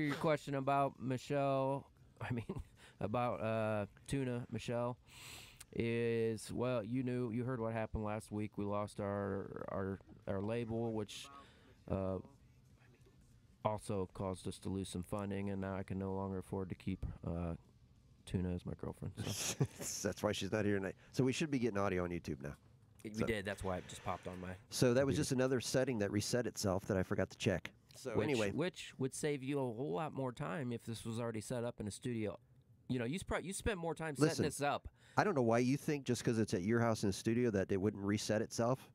your question about Michelle, I mean, about Tuna, Michelle, is, well, you heard what happened last week. We lost our label, which also caused us to lose some funding, and now I can no longer afford to keep Tuna as my girlfriend. So. That's why she's not here tonight. So we should be getting audio on YouTube now. We did. That's why it just popped on my. So that was just another setting that reset itself that I forgot to check. So anyway, which would save you a whole lot more time if this was already set up in a studio. You know, you spent more time setting this up. I don't know why you think just because it's at your house in the studio that it wouldn't reset itself.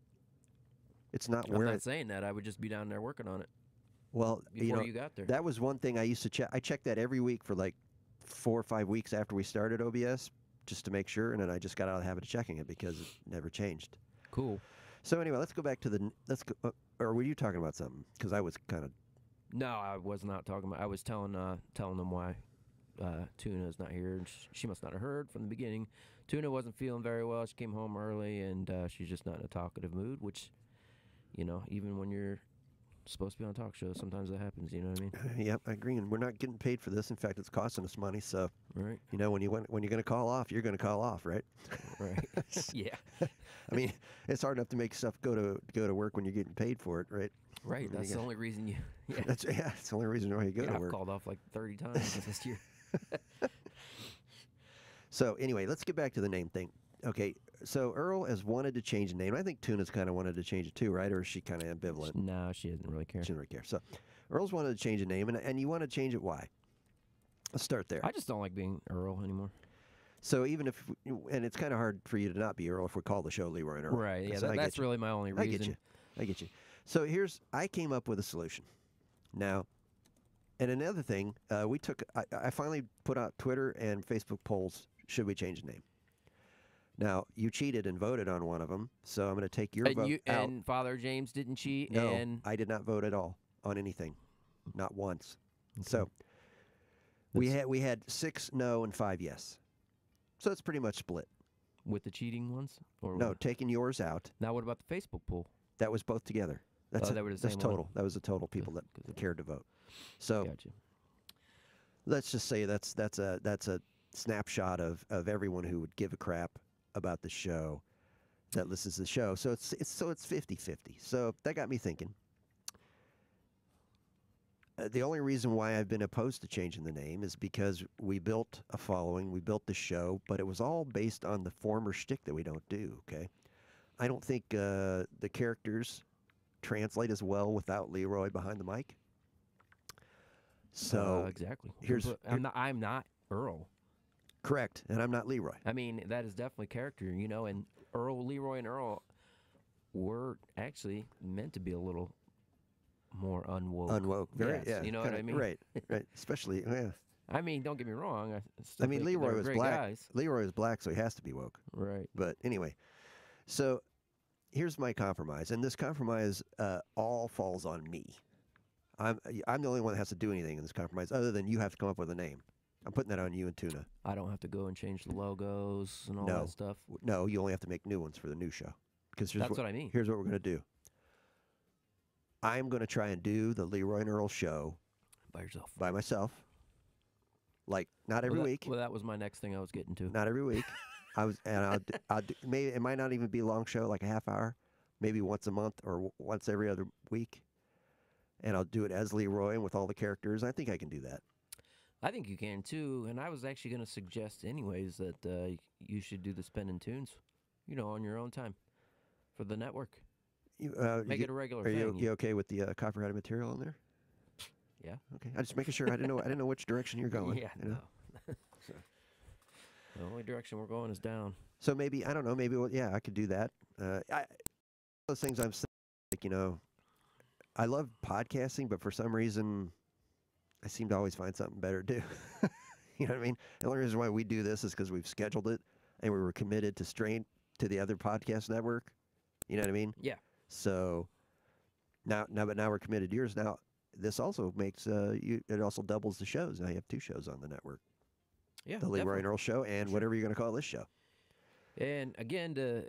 It's not where. I'm not saying that. I would just be down there working on it. Well, before you got there. That was one thing I used to check. I checked that every week for like 4 or 5 weeks after we started OBS, just to make sure, and then I just got out of the habit of checking it because it never changed. Cool. So anyway, let's go back to the. Or were you talking about something? Because I was kind of. No, I was not talking about. I was telling them why Tuna's not here, and she must not have heard from the beginning. Tuna wasn't feeling very well. She came home early, and she's just not in a talkative mood. Which, even when you're supposed to be on a talk show, sometimes that happens. You know what I mean? Yep, I agree. And we're not getting paid for this. In fact, it's costing us money. So, right. When you're going to call off, you're going to call off, right? Right. Yeah. I mean, it's hard enough to make stuff go to work when you're getting paid for it, right? Right. That's the only reason you. Yeah. That's the only reason why you go to work. I've called off like 30 times this year. So anyway, let's get back to the name thing. Okay, so Earl has wanted to change the name. I think Tuna's kind of wanted to change it too, right? Or is she kind of ambivalent? No, she doesn't really care. She doesn't really care. So Earl's wanted to change the name, and you want to change it. Why? Let's start there. I just don't like being Earl anymore. So even if, and it's kind of hard for you to not be Earl if we call the show Leroy and Earl. Right, yeah, that's really my only reason. I get you. So I came up with a solution. Now, and another thing, I finally put out Twitter and Facebook polls, should we change the name? Now, you cheated and voted on one of them, so I'm going to take your vote out. And Father James didn't cheat? No, I did not vote at all on anything. Not once. Okay. So we had 6 no and 5 yes. So it's pretty much split. With the cheating ones? Or no, taking yours out. Now what about the Facebook poll? That was both together. That's total. One? That was the total people that cared to vote. So gotcha. Let's just say that's a snapshot of everyone who would give a crap about the show that listens to the show. So it's 50-50. So that got me thinking. The only reason why I've been opposed to changing the name is because we built a following, we built the show, but it was all based on the former shtick that we don't do, okay? I don't think the characters translate as well without Leroy behind the mic. So exactly. I'm not Earl. Correct, and I'm not Leroy. I mean, that is definitely character, and Leroy and Earl were actually meant to be a little more unwoke. Unwoke, very, yes, you know what I mean? Right, especially, yeah. I mean, don't get me wrong. Leroy was black. Guys. Leroy was black, so he has to be woke. Right. But anyway, so here's my compromise, and this compromise all falls on me. I'm the only one that has to do anything in this compromise, other than you have to come up with a name. I'm putting that on you and Tuna. I don't have to go and change the logos and all that stuff. No, you only have to make new ones for the new show. Because that's what I mean. Here's what we're going to do. I'm going to try and do the Leroy and Earl show by yourself. By myself. Like not every week. Well, that was my next thing I was getting to. Not every week. I'll do, maybe it might not even be a long show, like a half hour, maybe once a month or once every other week. And I'll do it as Leroy and with all the characters. I think I can do that. I think you can too, and I was actually going to suggest anyways that you should do the Spin and Tunes, on your own time for the network. Make it a regular thing. Are you okay with the copyrighted material in there? Yeah. Okay. I'm just making sure. I didn't know which direction you're going. Yeah. No. So. The only direction we're going is down. So maybe I don't know. Maybe I could do that. Those things I'm saying, I love podcasting, but for some reason, I seem to always find something better to do. You know what I mean? The only reason why we do this is because we've scheduled it and we were committed to the other podcast network. You know what I mean? Yeah. So now we're committed to yours. Now this also makes it also doubles the shows. Now you have 2 shows on the network. Yeah. The Leroy and Earl show and whatever you're going to call this show. And again, to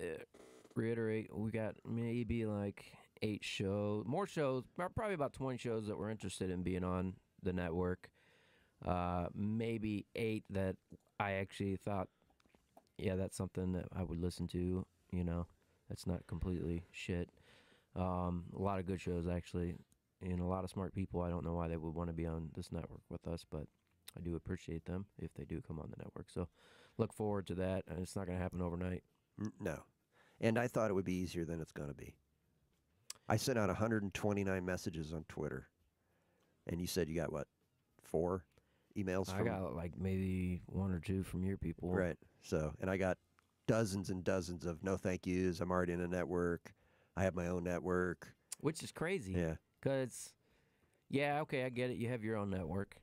reiterate, we got maybe like 8 shows, more shows, probably about 20 shows that we're interested in being on the network. Maybe 8 that I actually thought, yeah, that's something that I would listen to. You know, that's not completely shit. A lot of good shows actually, and a lot of smart people. I don't know why they would want to be on this network with us, but I do appreciate them if they do come on the network. So look forward to that. And it's not going to happen overnight. No. And I thought it would be easier than it's going to be. I sent out 129 messages on Twitter. And you said you got, what, 4 emails from... I got like maybe 1 or 2 from your people. Right. So, and I got dozens and dozens of no thank yous. I'm already in a network. I have my own network. Which is crazy. Yeah. Because, yeah, okay, I get it. You have your own network.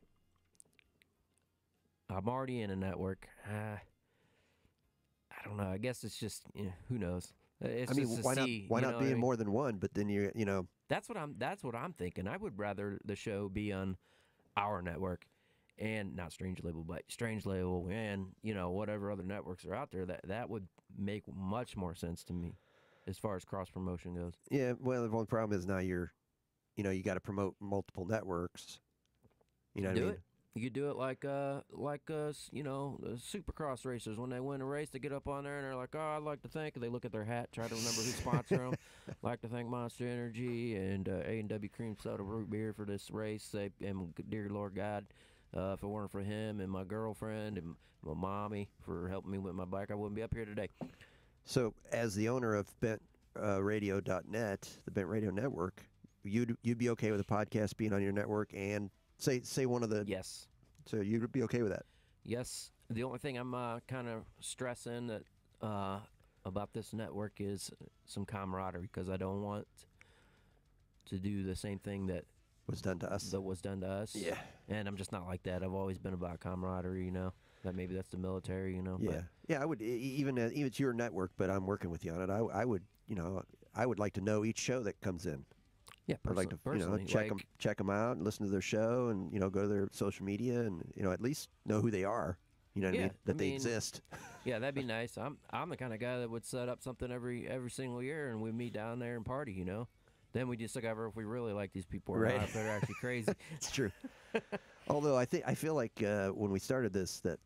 I'm already in a network. I don't know. I guess it's just, who knows? It's I mean, just why not be in mean? more than one? But then you know. That's what I'm thinking. I would rather the show be on our network, and not Strange Label, but Strange Label, and whatever other networks are out there. That would make much more sense to me, as far as cross promotion goes. Yeah. Well, the only problem is now you got to promote multiple networks. You know what I mean? You could do it like the Supercross racers. When they win a race, they get up on there and they're like, "Oh, I'd like to thank." And they look at their hat, try to remember who sponsored them. Like to thank Monster Energy and A&W Cream Soda Root Beer for this race. And dear Lord God, if it weren't for him and my girlfriend and my mommy for helping me with my bike, I wouldn't be up here today. So, as the owner of BentRadio.net, the Bent Radio Network, you'd be okay with a podcast being on your network and say one of the... Yes. So you'd be okay with that? Yes. The only thing I'm kind of stressing that about this network is some camaraderie, because I don't want to do the same thing that was done to us. Yeah. And I'm just not like that. I've always been about camaraderie, That maybe that's the military, Yeah. But Yeah, I would even it's your network, but I'm working with you on it. I would, I would like to know each show that comes in. Yeah, I'd like to personally, check them out and listen to their show and go to their social media and at least know who they are. You know what I mean? That they exist. Yeah, that'd be nice. I'm the kind of guy that would set up something every single year and we meet down there and party. Then we discover if we really like these people or not, if they're actually crazy. It's true. Although I feel like when we started this that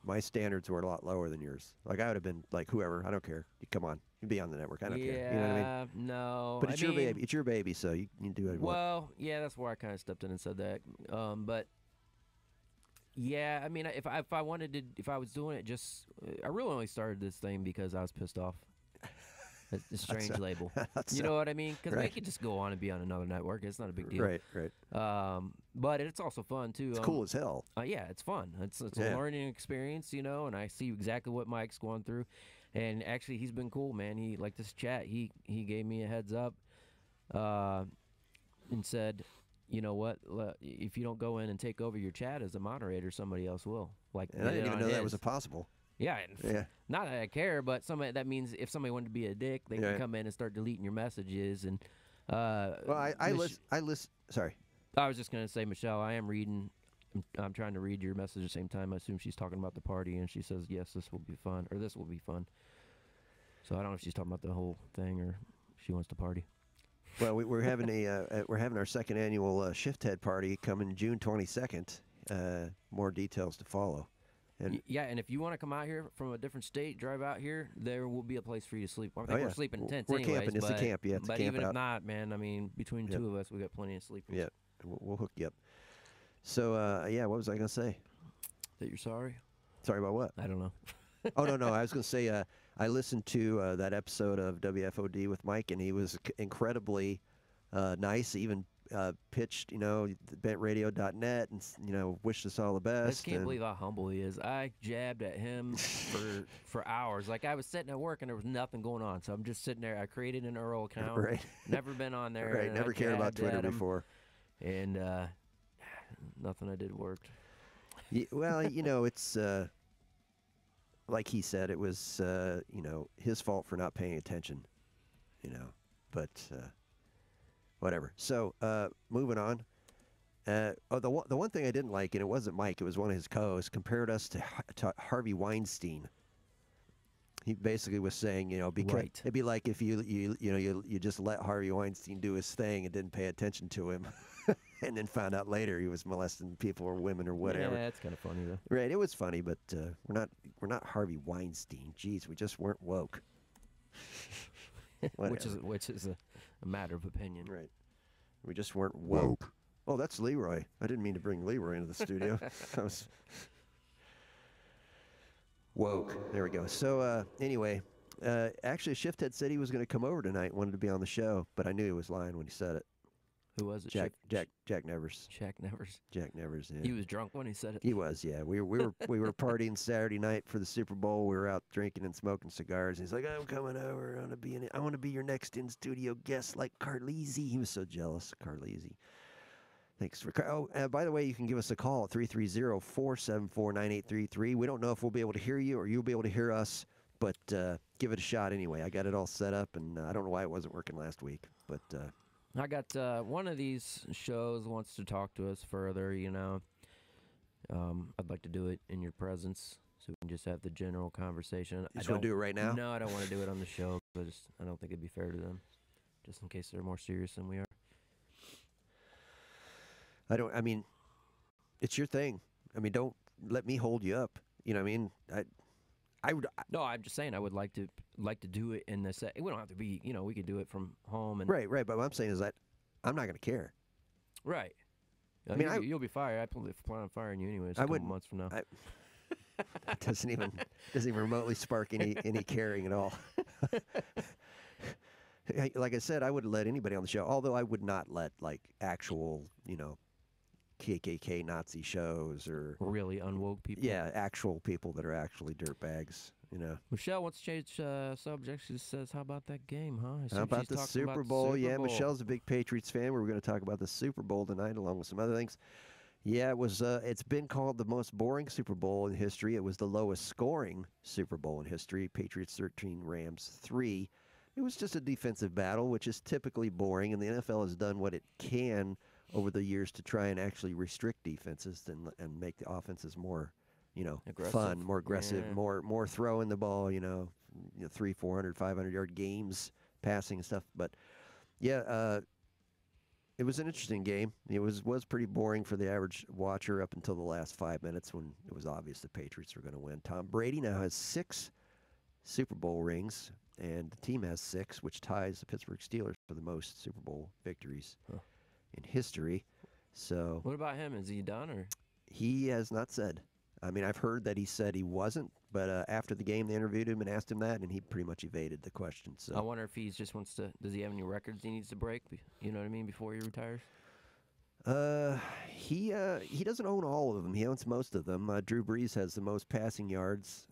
my standards were a lot lower than yours. Like I would have been like whoever, I don't care. You come on, you be on the network. I don't care. You know what I mean? No. But it's your baby. It's your baby, so you can do it. Well, yeah, that's where I kind of stepped in and said that. But yeah, I mean, if I wanted to, if I was doing it, I really only started this thing because I was pissed off. It's a Strange Label. You know what I mean? Because I could just go on and be on another network. It's not a big deal. Right. But it's also fun, too. It's cool as hell. Yeah, it's fun. It's a learning experience, and I see exactly what Mike's going through. And actually, he's been cool, man. He, like this chat, he gave me a heads up and said, you know what, if you don't go in and take over your chat as a moderator, somebody else will. And I didn't even know that was possible. Yeah, not that I care, but that means if somebody wanted to be a dick, they can come in and start deleting your messages. And well, I listen. Sorry, I was just gonna say, Michelle, I am reading. I'm trying to read your message at the same time. I assume she's talking about the party, and she says, "Yes, this will be fun," or "This will be fun." So I don't know if she's talking about the whole thing or she wants to party. Well, we're having our second annual Shift Head party coming June 22nd. More details to follow. And and if you want to come out here from a different state, drive out here, there will be a place for you to sleep. I think we're sleeping in tents anyways. Camping. It's a camp, yeah. But even if not, man, I mean, between the two of us, we got plenty of sleepers. Yeah, we'll hook you up. So, what was I going to say? That you're sorry? Sorry about what? I don't know. Oh, no. I was going to say I listened to that episode of WFOD with Mike, and he was incredibly nice, even pitched, bentradio.net and, wished us all the best. I just can't believe how humble he is. I jabbed at him for hours. Like, I was sitting at work and there was nothing going on. So I'm just sitting there. I created an Earl account. Right. Never been on there. Right. Never cared about Twitter before. And nothing I did worked. Yeah, well, it's like he said, it was, his fault for not paying attention, but whatever. So, moving on. The one thing I didn't like, and it wasn't Mike, it was one of his co-hosts, compared us to Harvey Weinstein. He basically was saying, because it'd be like if you just let Harvey Weinstein do his thing and didn't pay attention to him. and then found out later he was molesting people or women or whatever. Yeah, that's kind of funny though. Right, it was funny, but we're not Harvey Weinstein. Jeez, we just weren't woke. which is a matter of opinion. Right, we just weren't woke. Oh, that's Leroy. I didn't mean to bring Leroy into the studio. I was woke. There we go. So anyway, actually, Shifthead said he was going to come over tonight. Wanted to be on the show, but I knew he was lying when he said it. Who was it? Jack Nevers. Jack Nevers. Jack Nevers. Yeah. He was drunk when he said it. He was. Yeah. We were partying Saturday night for the Super Bowl. We were out drinking and smoking cigars. He's like, "I'm coming over. I want to be your next in studio guest, like Carlisi." He was so jealous, Carlisi. Thanks for. By the way, you can give us a call at 330-474-9833. We don't know if we'll be able to hear you or you'll be able to hear us, but give it a shot anyway. I got it all set up, and I don't know why it wasn't working last week, but. I got one of these shows wants to talk to us further, you know. I'd like to do it in your presence so we can just have the general conversation. You just want to do it right now? No, I don't want to do it on the show. I don't think it'd be fair to them, just in case they're more serious than we are. I mean, it's your thing. I mean, don't let me hold you up. You know what I mean? No, I'm just saying I would like to do it in this. We don't have to be, you know, we could do it from home. And right. But what I'm saying is that I'm not going to care. Right. I mean, you'll be fired. I plan on firing you anyways. A couple months from now. That doesn't even remotely spark any caring at all. Like I said, I wouldn't let anybody on the show. Although I would not let like actual, you know, KKK Nazi shows or really unwoke people. Yeah, actual people that are actually dirtbags. You know. Michelle wants to change subject. She says, "How about that game, huh?" How about the Super Bowl? Yeah, Michelle's a big Patriots fan. We're going to talk about the Super Bowl tonight, along with some other things. Yeah, it was. It's been called the most boring Super Bowl in history. It was the lowest scoring Super Bowl in history. Patriots 13, Rams 3. It was just a defensive battle, which is typically boring, and the NFL has done what it can over the years to try and actually restrict defenses and make the offenses more, you know, aggressive. Fun, more aggressive, yeah. more throwing the ball, you know 300, 400, 500-yard games, passing and stuff. But yeah, it was an interesting game. It was pretty boring for the average watcher up until the last 5 minutes when it was obvious the Patriots were going to win. Tom Brady now has 6 Super Bowl rings, and the team has 6, which ties the Pittsburgh Steelers for the most Super Bowl victories in history. So, what about him? Is he done or? He has not said. I mean, I've heard that he said he wasn't, but after the game, they interviewed him and asked him that, and he pretty much evaded the question. So I wonder if he just wants to. Does he have any records he needs to break? You know what I mean? Before he retires. He doesn't own all of them. He owns most of them. Drew Brees has the most passing yards.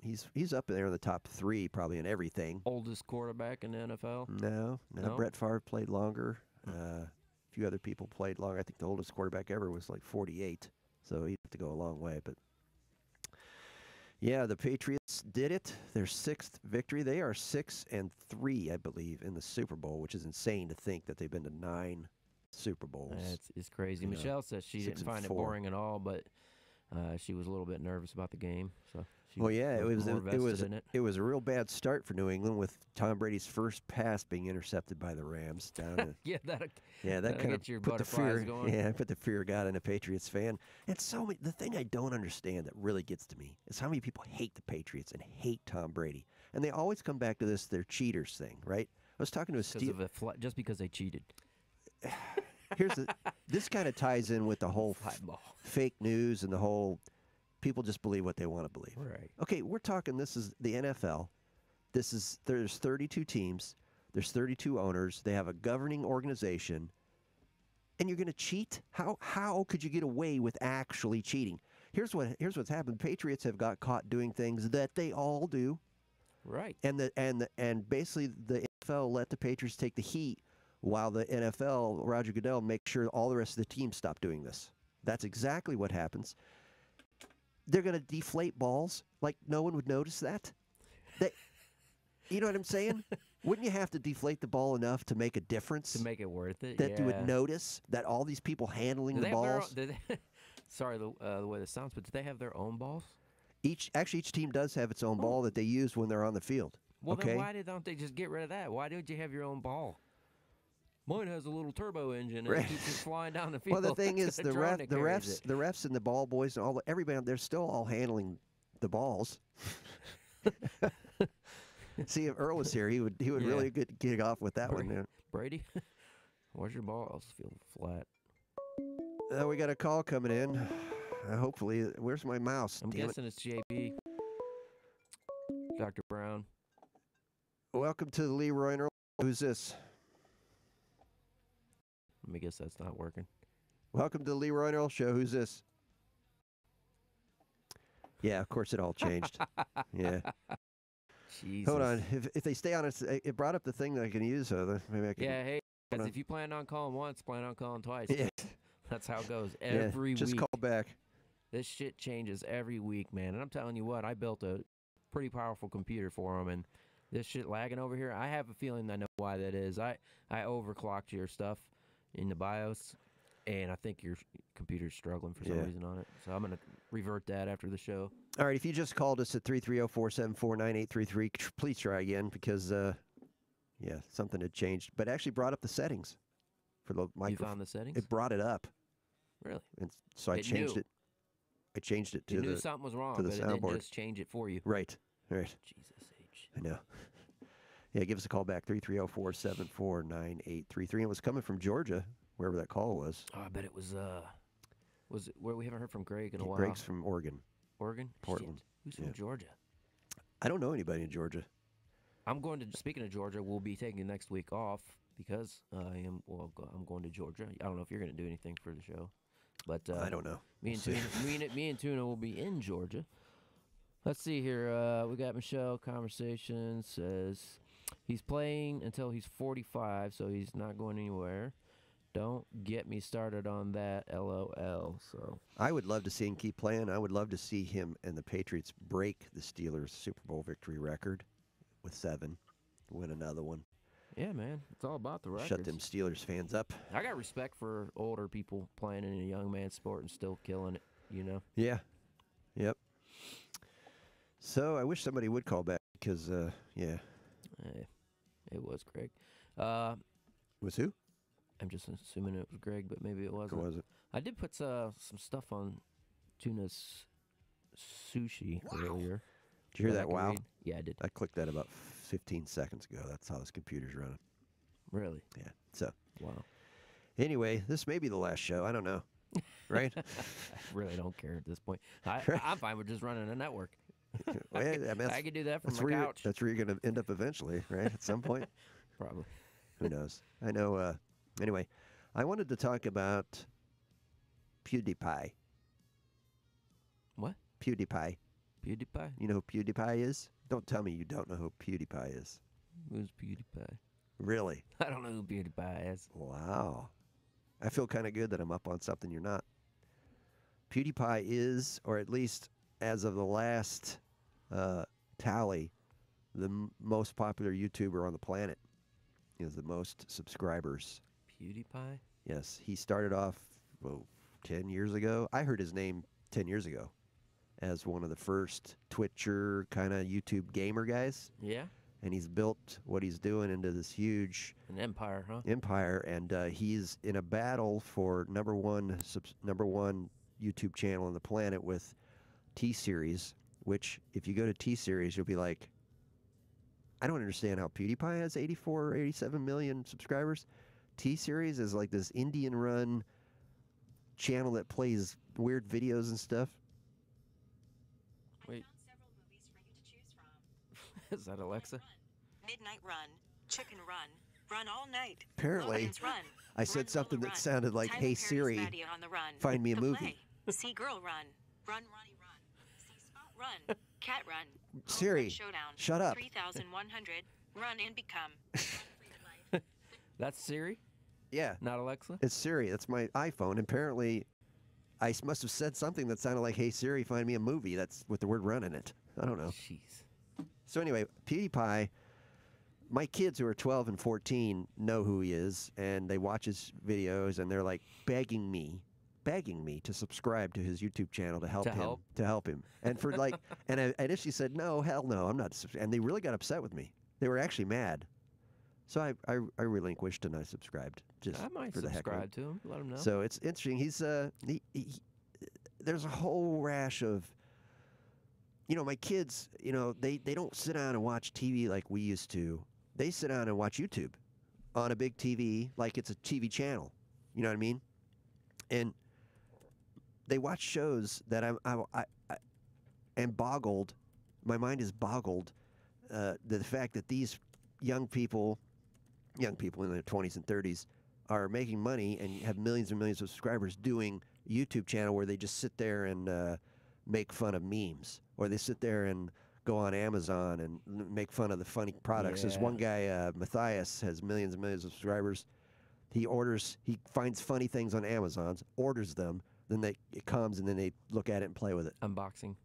He's up there in the top 3 probably in everything. Oldest quarterback in the NFL? No. Brett Favre played longer. A few other people played longer. I think the oldest quarterback ever was like 48. So he'd have to go a long way. But yeah, the Patriots did it. Their 6th victory. They are 6-3, I believe, in the Super Bowl, which is insane to think that they've been to 9 Super Bowls. It's crazy. Michelle says she didn't find it boring at all, but she was a little bit nervous about the game. So she well, yeah, it was in it. It was a real bad start for New England with Tom Brady's first pass being intercepted by the Rams down. To, that kind of put the fear. Going. Yeah, put the fear of God in a Patriots fan. And so the thing I don't understand that really gets to me is how many people hate the Patriots and hate Tom Brady, and they always come back to this their cheaters thing, right? I was talking to just because they cheated. This kind of ties in with the whole fake news and the whole people just believe what they want to believe. Right. Okay, we're talking. This is the NFL. There's 32 teams. There's 32 owners. They have a governing organization, and you're going to cheat? How could you get away with actually cheating? Here's what's happened. Patriots have got caught doing things that they all do. Right. And basically the NFL let the Patriots take the heat, while the NFL, Roger Goodell, makes sure all the rest of the team stop doing this. That's exactly what happens. They're going to deflate balls like no one would notice that. You know what I'm saying? Wouldn't you have to deflate the ball enough to make a difference? To make it worth it, that you would notice that all these people handling the balls. Sorry, the way this sounds, but do they have their own balls? Each team does have its own ball that they use when they're on the field. Well, okay? Then why don't they just get rid of that? Why don't you have your own ball? Mine has a little turbo engine and Right. it keeps it flying down the field. Well, the thing is, a the drone that carries it. refs, and the ball boys, and everybody, they're still all handling the balls. See, if Earl was here, he would Yeah. really get off with that one. Yeah. Brady, where's your balls? Feel flat. We got a call coming in. Hopefully, where's my mouse? I'm Damn guessing it's JB. Dr. Brown. it. Welcome to the Leroy Earl. Who's this? Let me guess that's not working. Welcome to the Leroy Earl Show. Who's this? Yeah, of course it all changed. Yeah. Jesus. Hold on. If they stay on it brought up the thing that I can use. So maybe I can. Yeah, hey, guys, on. if you plan on calling once, plan on calling twice. Yeah. That's how it goes Yeah, every just week. call back. This shit changes every week, man. And I'm telling you what, I built a pretty powerful computer for them, and this shit lagging over here, I have a feeling I know why that is. I overclocked your stuff in the BIOS, and I think your computer's struggling for some reason on it. So I'm going to revert that after the show. All right, if you just called us at 330-474-9833, please try again because, something had changed. But it actually brought up the settings for the microphone. You found the settings? It brought it up. Really? And so I changed it. I changed it to you knew the something was wrong, to the but it didn't soundboard. just change it for you. Right. Jesus H. I know. Yeah, give us a call back, 330-474-9833. And it was coming from Georgia, wherever that call was. Oh, I bet it was it where we haven't heard from Greg in a while? Greg's from Oregon. Oregon? Portland. Shit. Who's from Georgia? I don't know anybody in Georgia. Speaking of Georgia, we'll be taking next week off because I'm going to Georgia. I don't know if you're going to do anything for the show. But I don't know. Me and Tuna will be in Georgia. Let's see here. We got Michelle Conversation says he's playing until he's 45, so he's not going anywhere. Don't get me started on that, LOL. So I would love to see him keep playing. I would love to see him and the Patriots break the Steelers' Super Bowl victory record with 7, win another one. yeah, man, it's all about the records. Shut them Steelers fans up. I got respect for older people playing in a young man's sport and still killing it, you know? Yeah. Yep. So I wish somebody would call back because, It was Greg. Was who? I'm just assuming it was Greg, but maybe it wasn't. Who was it? I did put some stuff on Tuna's sushi earlier. Did you hear I that? can Wow. read. Yeah, I did. I clicked that about 15 seconds ago. That's how this computer's running. Really? Yeah. So Wow. anyway, this may be the last show. I don't know. Right? I really don't care at this point. I'm fine with just running a network. Well, yeah, I mean, I could do that from that's my where couch. that's where you're going to end up eventually, right? At some point. Probably. Who knows? I know. Anyway, I wanted to talk about PewDiePie. What? PewDiePie. PewDiePie? You know who PewDiePie is? Don't tell me you don't know who PewDiePie is. Who's PewDiePie? Really? I don't know who PewDiePie is. Wow. I feel kind of good that I'm up on something you're not. PewDiePie is, or at least as of the last tally, the most popular YouTuber on the planet. He has the most subscribers. PewDiePie? Yes, he started off 10 years ago. I heard his name 10 years ago as one of the first Twitcher kind of YouTube gamer guys. Yeah? And he's built what he's doing into this huge An empire, huh? empire, and he's in a battle for number one YouTube channel on the planet with T-Series, which if you go to T-Series, you'll be like, I don't understand how PewDiePie has 84 or 87 million subscribers. T-Series is like this Indian-run channel that plays weird videos and stuff. Wait. I found several movies for you to choose from. Is that Alexa? Midnight Run, Chicken Run, Run All Night. Apparently, Logan's Run, I said Run, something Lola, that Run, sounded like, Tyler "Hey Perry's Siri, Patio on the Run, find me a The movie." Play, See Girl Run, Run Ronnie Run, See Spot Run, Cat Run, Home Siri, Run Showdown, shut up. 3100, Run and Become. That's Siri, Yeah, not Alexa? it's Siri. That's my iPhone. Apparently, I must have said something that sounded like, "Hey Siri, find me a movie." That's with the word "run" in it. I don't know. Jeez. So anyway, PewDiePie, my kids who are 12 and 14 know who he is, and they watch his videos, and they're like begging me to subscribe to his YouTube channel to help him. And for like, and I initially said, no, hell no, I'm not. And they really got upset with me. They were actually mad. So I relinquished and I subscribed just I might for the heck of it. subscribe to him. Let him know. So it's interesting. He's there's a whole rash of, my kids, they don't sit down and watch TV like we used to. They sit down and watch YouTube on a big TV like it's a TV channel. You know what I mean? And they watch shows that I am boggled. My mind is boggled. The fact that these young people in their 20s and 30s are making money and have millions and millions of subscribers doing a YouTube channel where they just sit there and make fun of memes, or they sit there and go on Amazon and make fun of the funny products. There's one guy, Matthias, has millions and millions of subscribers. He finds funny things on Amazon, orders them, then it comes and then they look at it and play with it. Unboxing.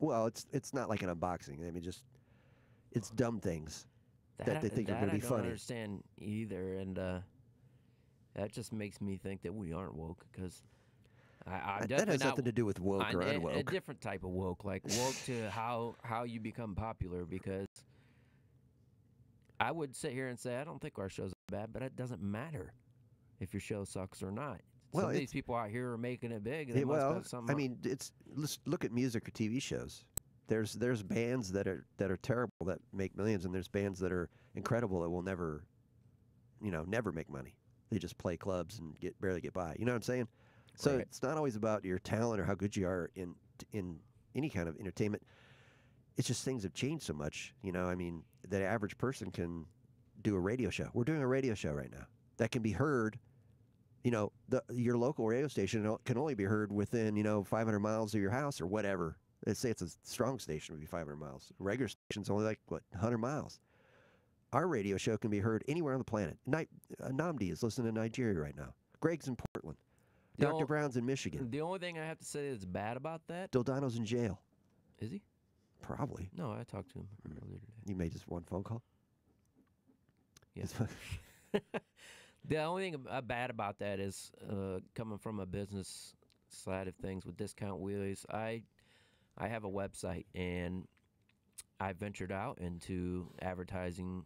Well, it's not like an unboxing. I mean, it's dumb things that they think are going to be I don't funny. understand either, and that just makes me think that we aren't woke, because I'm definitely that has not, nothing to do with woke or unwoke. A different type of woke, like woke to how you become popular. Because I would sit here and say I don't think our show's bad, but it doesn't matter if your show sucks or not. Well, Some of these people out here are making it big. They must have something. I mean, let's look at music or TV shows. There's bands that are terrible that make millions, and there's bands that are incredible that will never make money. They just play clubs and barely get by. You know what I'm saying? So Right. it's not always about your talent or how good you are in any kind of entertainment. It's just things have changed so much. I mean, the average person can do a radio show. We're doing a radio show right now that can be heard. Your local radio station can only be heard within 500 miles of your house or whatever. Let's say it's a strong station, it would be 500 miles. A regular station's only 100 miles. Our radio show can be heard anywhere on the planet. Namdi is listening to Nigeria right now. Greg's in Portland. Dr. Brown's in Michigan. The only thing I have to say that's bad about that, Dildano's in jail. is he? Probably. No, I talked to him earlier today. You made just one phone call? Yes. The only thing bad about that is coming from a business side of things with Discount Wheelies. I have a website, and I ventured out into advertising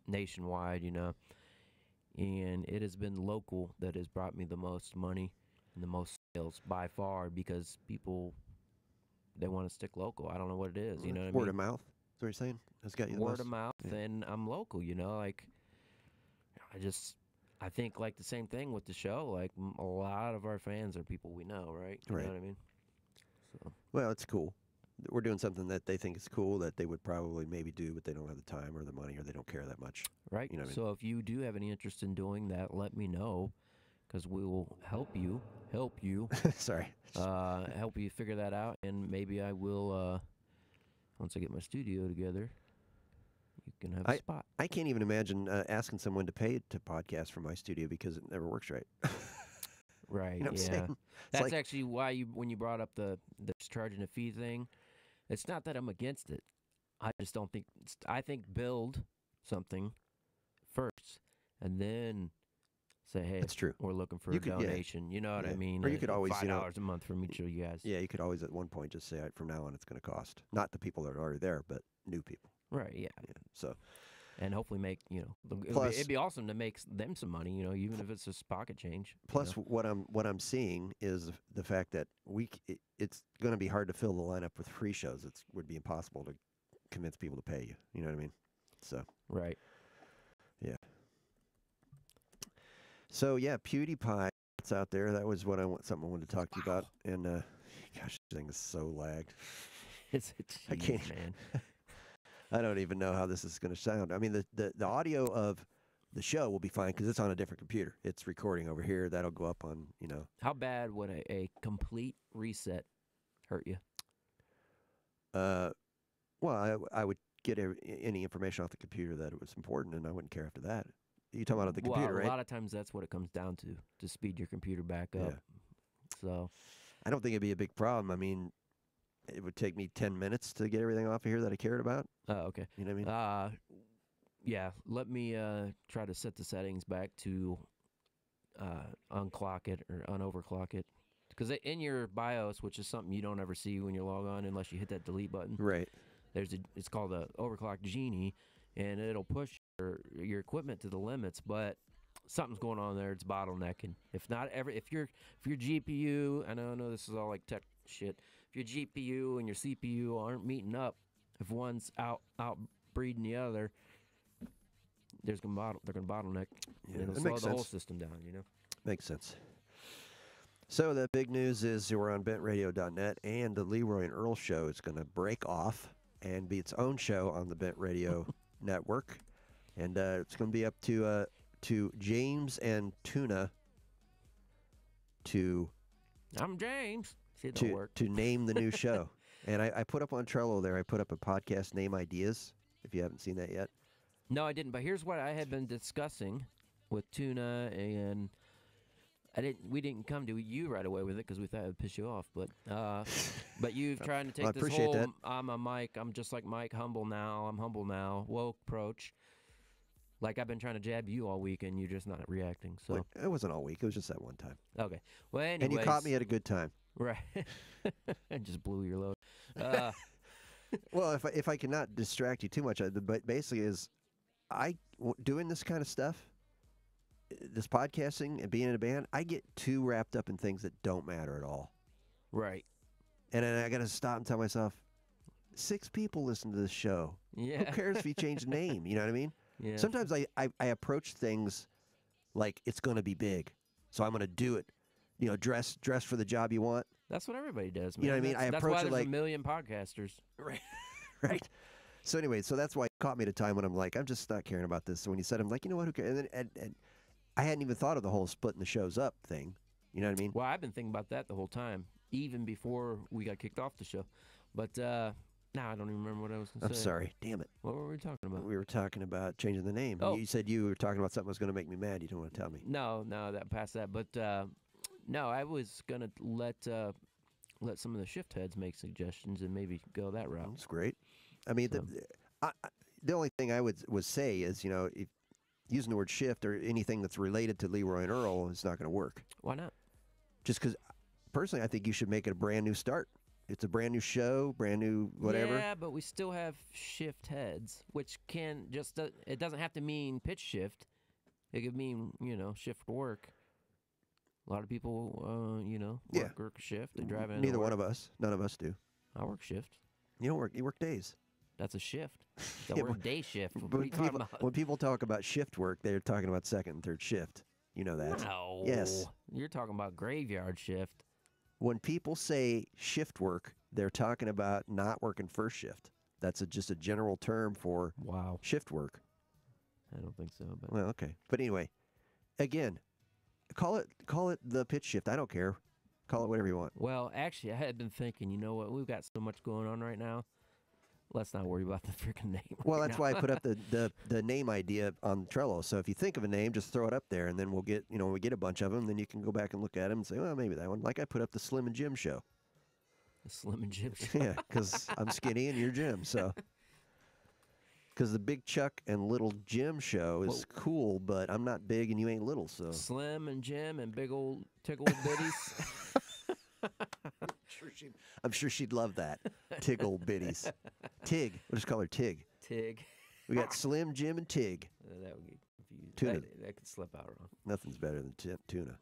nationwide, and it has been local that has brought me the most money and the most sales by far, because people, they want to stick local. I don't know what it is, you know what I mean? Word of mouth. That's what you're saying? That's got you the Word most? of mouth, Yeah. and I'm local, I think like the same thing with the show. Like a lot of our fans are people we know, right? You Right. know what I mean? So Well, it's cool. We're doing something that they think is cool that they would probably maybe do, but they don't have the time or the money, or they don't care that much. right. You know what I So if you do have any interest in doing that, let me know, because we will help you, Sorry. help you figure that out, and maybe I will once I get my studio together. You can have a spot. I can't even imagine asking someone to pay to podcast from my studio because it never works right. Right. You know what I'm Yeah. saying? It's That's like- actually why when you brought up the charging a fee thing, it's not that I'm against it. I just don't think I think build something first and then say, hey, That's true. we're looking for You a could- yeah. donation. You know what I Yeah. mean? Or you could always, $5 a month from each of you guys. Yeah, you could always at one point just say, from now on, it's going to cost. Not the people that are already there, but new people. Right. Yeah. Yeah. So, And hopefully make Plus- it'd be awesome to make them some money. Even if it's just pocket change. plus what I'm seeing is the fact that it's going to be hard to fill the lineup with free shows. It would be impossible to convince people to pay you. You know what I mean? So, Right. yeah. So yeah, PewDiePie. It's out there. That was what something I wanted to talk to you about. And gosh, this thing is so lagged. It's I can't- man. I don't even know how this is going to sound. I mean, the audio of the show will be fine because it's on a different computer. It's recording over here. That'll go up on, How bad would a complete reset hurt you? Well, I would get any information off the computer that it was important, and I wouldn't care after that. You talking about the computer, A right? lot of times that's what it comes down to speed your computer back up. Yeah. So I don't think it'd be a big problem. I mean, it would take me 10 minutes to get everything off of here that I cared about. okay. You know what I mean? Yeah. Let me try to set the settings back to unclock it or unoverclock it. Because in your BIOS, which is something you don't ever see when you log on unless you hit that delete button, Right. it's called a overclock genie, and it'll push your equipment to the limits, but something's going on there. It's bottlenecking. If your GPU, I know this is all like tech shit. If your GPU and your CPU aren't meeting up, if one's out breeding the other, they're gonna bottleneck. Yeah, and it'll that slow makes the whole sense. system down. Makes sense. So the big news is we're on bentradio.net, and the Leroy and Earl Show is going to break off and be its own show on the Bent Radio Network, and it's going to be up to James and Tuna to I'm James. See, it don't work. to name the new show. And I put up on Trello there. I put up a podcast name ideas. If you haven't seen that yet. No, I didn't. But here's what I had been discussing with Tuna, and we didn't come to you right away with it because we thought it would piss you off. But you've trying to take Well, I this appreciate whole that. I'm a Mike. I'm just like Mike. I'm humble now. Woke approach. Like I've been trying to jab you all week, and you're just not reacting. So Well, it wasn't all week. It was just that one time. okay. Well, anyways, And you caught me at a good time. right. I just blew your load. Well, if I cannot distract you too much, but basically is doing this kind of stuff, this podcasting and being in a band, I get too wrapped up in things that don't matter at all. Right. And then I got to stop and tell myself, 6 people listen to this show. Yeah. Who cares if you change the name? You know what I mean? Yeah. Sometimes I approach things like it's going to be big, so I'm going to do it. You know, dress for the job you want. That's what everybody does, man. You know what I mean? That's approach why it there's like a million podcasters. Right. Right. So anyway, so that's why it caught me at a time when I'm like, I'm just not caring about this. So when you said, I'm like, you know what? Who cares? And I hadn't even thought of the whole splitting the shows up thing. You know what I mean? Well, I've been thinking about that the whole time, even before we got kicked off the show. But now I don't even remember what I was going to say. I'm sorry. Damn it. What were we talking about? We were talking about changing the name. Oh. You said you were talking about something that was going to make me mad. You don't want to tell me. No, that past that. But no, I was going to let some of the shift heads make suggestions and maybe go that route. That's great. I mean, So. the only thing I would say is, you know, if using the word shift or anything that's related to Leroy and Earl is not going to work. Why not? Just because, personally, I think you should make it a brand new start. It's a brand new show, brand new whatever. Yeah, but we still have shift heads, which can just it doesn't have to mean pitch shift. It could mean, shift work. A lot of people, work shift. They drive in. Neither one of us. None of us do. I work shift. You don't work. You work days. That's a shift. Don't Yeah, work but- day shift. What But are you talking about? when people talk about shift work, they're talking about second and third shift. You know that. No. Yes. You're talking about graveyard shift. When people say shift work, they're talking about not working first shift. That's just a general term for Wow. shift work. I don't think so. But Well, okay. But anyway, again, call it the pitch shift. I don't care. Call it whatever you want. well, actually, I had been thinking. You know what? We've got so much going on right now. Let's not worry about the freaking name. Well, right that's now. why I put up the name idea on Trello. So if you think of a name, just throw it up there, and then we'll get, when we get a bunch of them, then you can go back and look at them and say, well, maybe that one. Like I put up the Slim and Jim show. The Slim and Jim Show. Yeah, because I'm skinny and you're Jim, so. Because the Big Chuck and Little Jim show is cool, but I'm not big and you ain't little, so. Slim and Jim and big old tickle bitties. I'm sure she'd love that. Tig old biddies. Tig. We'll just call her Tig. Tig. We got Slim, Jim, and Tig. That would get confused. Tuna. That could slip out wrong. Nothing's better than Tuna.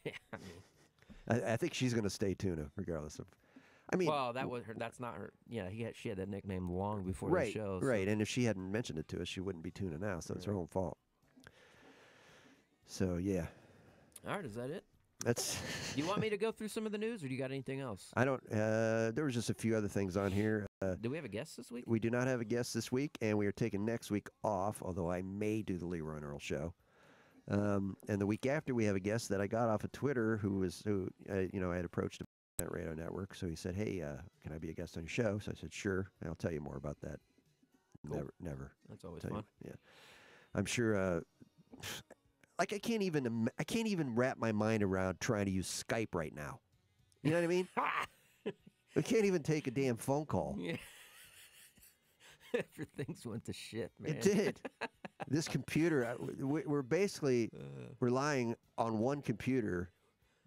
Yeah, I mean. I think she's going to stay Tuna, regardless of. I mean, Well, that was her. That's not her. Yeah, she had that nickname long before right, the show. so- right. And if she hadn't mentioned it to us, she wouldn't be Tuna now, so it's her own fault. So, yeah. All right, is that it? That's. Do you want me to go through some of the news, or do you got anything else? I don't. There was just a few other things on here. Do we have a guest this week? We do not have a guest this week, and we are taking next week off, although I may do the Leroy and Earl show. And the week after, we have a guest that I got off of Twitter who I had approached at Radio Network. So he said, hey, can I be a guest on your show? So I said, sure. And I'll tell you more about that. Cool. Never. That's always Tell you. fun. Yeah. I'm sure, like I can't even wrap my mind around trying to use Skype right now. You know what I mean? I can't even take a damn phone call. Yeah. Everything's went to shit, man. It did. This computer, we're basically relying on one computer,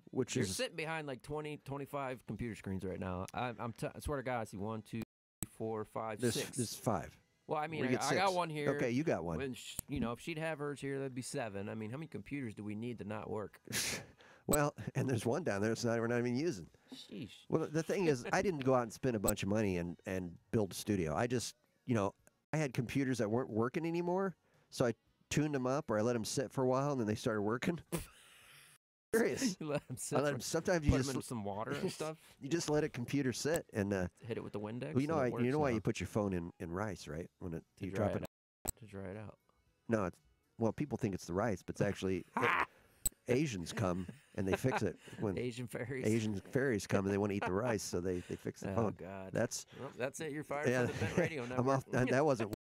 which You're is sitting behind like 20, 25 computer screens right now. I swear to God, I see 1, 2, 4, 5, 6. there's 5. Well, I mean, We get I got 6. one here. Okay, you got one. When you know, if she'd have hers here, that'd be 7. I mean, how many computers do we need to not work? Well, and there's one down there we're not even using. Sheesh. Well, the thing is, I didn't go out and spend a bunch of money and build a studio. I just, I had computers that weren't working anymore, so I tuned them up or I let them sit for a while, and then they started working. Serious. You let them sit. I let them, sometimes you put just them in some water and stuff. you just let a computer sit and Hit it with the Windex. well, you know and it you know works why now. you put your phone in rice, right? When To you dry drop it it. out. To dry it out. No, well, people think it's the rice, but it's actually Asians come and they fix it when Asian fairies. Asian fairies come and they want to eat the rice, so they fix the Oh phone. God. That's Well, that's it. You're fired yeah. from the Bent Radio I'm Network. off. That wasn't.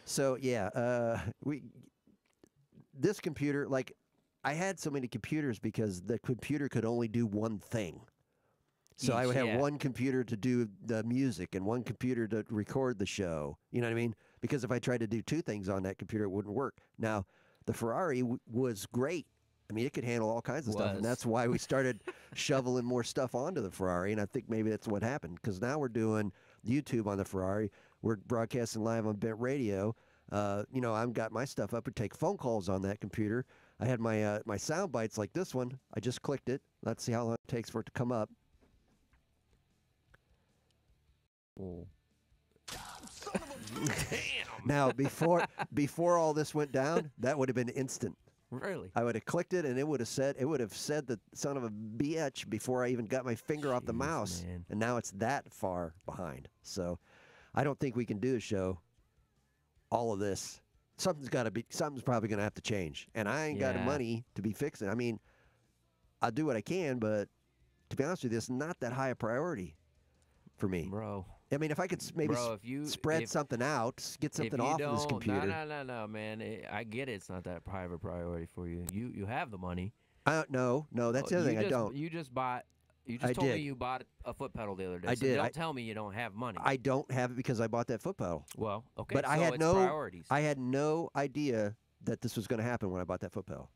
So yeah, this computer, like, I had so many computers because the computer could only do one thing. So I Each, would have yeah. one computer to do the music and one computer to record the show. You know what I mean? Because if I tried to do 2 things on that computer, it wouldn't work. Now, the Ferrari was great. I mean, it could handle all kinds of stuff, and that's why we started shoveling more stuff onto the Ferrari. And I think maybe that's what happened, because now we're doing YouTube on the Ferrari. We're broadcasting live on Bent Radio. I've got my stuff up. We take phone calls on that computer. I had my my sound bites like this one. I just clicked it. Let's see how long it takes for it to come up. Oh. Damn. Now, before all this went down, that would have been instant. Really? I would have clicked it, and it would have said the son of a bitch before I even got my finger off the Jeez, mouse. man. And now it's that far behind. So, I don't think we can do a show. All of this, something's probably going to have to change, and I ain't got the Yeah. money to be fixing. I mean, I'll do what I can, but to be honest with you, it's not that high a priority for me. Bro. I mean, if I could maybe Bro, if you spread something out, get something off of this computer. No, man. I get it. It's not that high of a priority for you. You have the money. No, that's the other thing. I don't. You just bought. You I just told did. me you bought a foot pedal the other day. I so did. Don't tell me you don't have money. I don't have it because I bought that foot pedal. Well, okay. But so I had it's no priorities. I had no idea that this was going to happen when I bought that foot pedal.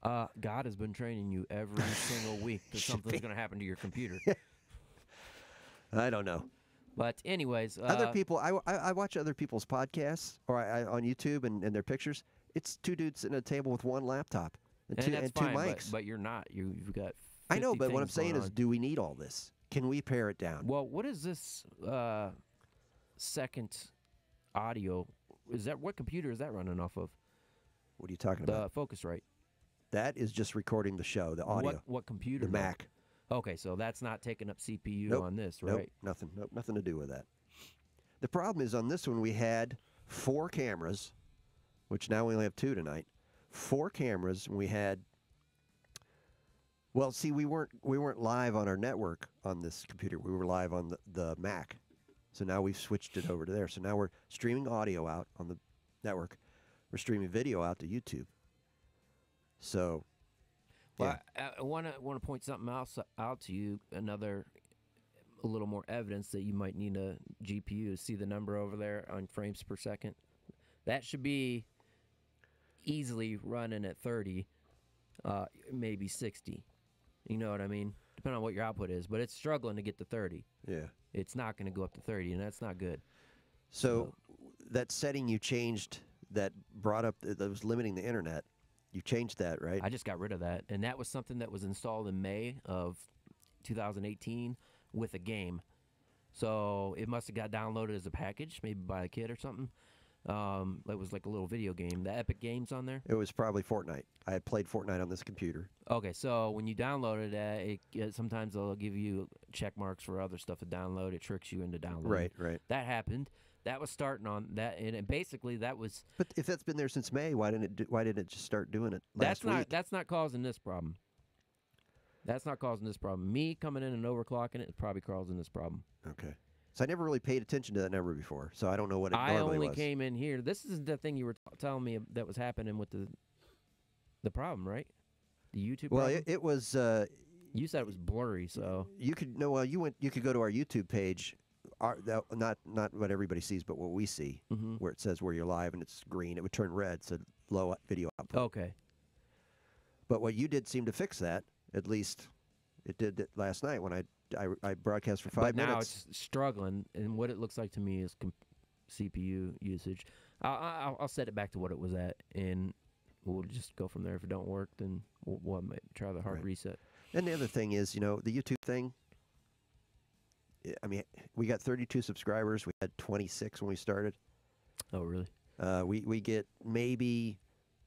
God has been training you every single week that Should something's be. going to happen to your computer. I don't know. But anyways, Other people, I watch other people's podcasts or I on YouTube and their pictures. It's 2 dudes sitting at a table with 1 laptop and, and 2 that's and 2 fine, mics. But you're not. You've got. I know, 50 but what I'm things saying going is, on. do we need all this? Can we pare it down? Well, what is this second audio? What computer is that running off of? What are you talking The about? Focusrite. That is just recording the show, the audio, What computer? the though? Mac. Okay, so that's not taking up CPU Nope, on this, Nope, right? nothing. Nope, nothing to do with that. The problem is on this one we had 4 cameras, which now we only have 2 tonight. 4 cameras, and we had. Well, see, we weren't live on our network on this computer. We were live on the Mac, so now we've switched it over to there. So now we're streaming audio out on the network. We're streaming video out to YouTube. So, Well, I want to point something else out to you. A little more evidence that you might need a GPU to see the number over there on frames per second. That should be easily running at 30, maybe 60. You know what I mean? Depending on what your output is, but it's struggling to get to 30. yeah. It's not going to go up to 30, and that's not good. So that setting you changed that brought up that was limiting the internet. You changed that, right? I just got rid of that, and that was something that was installed in May of 2018 with a game. So it must have got downloaded as a package, maybe by a kid or something. It was like a little video game. The Epic Games on there. It was probably Fortnite. I had played Fortnite on this computer. Okay, so when you downloaded that, sometimes they'll give you check marks for other stuff to download. It tricks you into downloading. Right. That happened. That was starting on that, and basically that was. But if that's been there since May, why didn't it just start doing it last week? That's not causing this problem. That's not causing this problem. Me coming in and overclocking it is probably causing this problem. Okay. So I never really paid attention to that number before, so I don't know what it normally I only was. came in here. This is the thing you were telling me that was happening with the problem, right? The YouTube Well, problem? it was. You said it was blurry, so You could you could go to our YouTube page. Not what everybody sees, but what we see, where it says where you're live and it's green. It would turn red, so low video output. okay. But what you did seemed to fix that. At least it did last night when I I broadcast for 5 but now minutes. it's struggling, and what it looks like to me is CPU usage. I'll set it back to what it was at, and we'll just go from there. If it don't work, then we'll try the hard Right. reset. And the other thing is, the YouTube thing. I mean, we got 32 subscribers. We had 26 when we started. Oh, really? We get maybe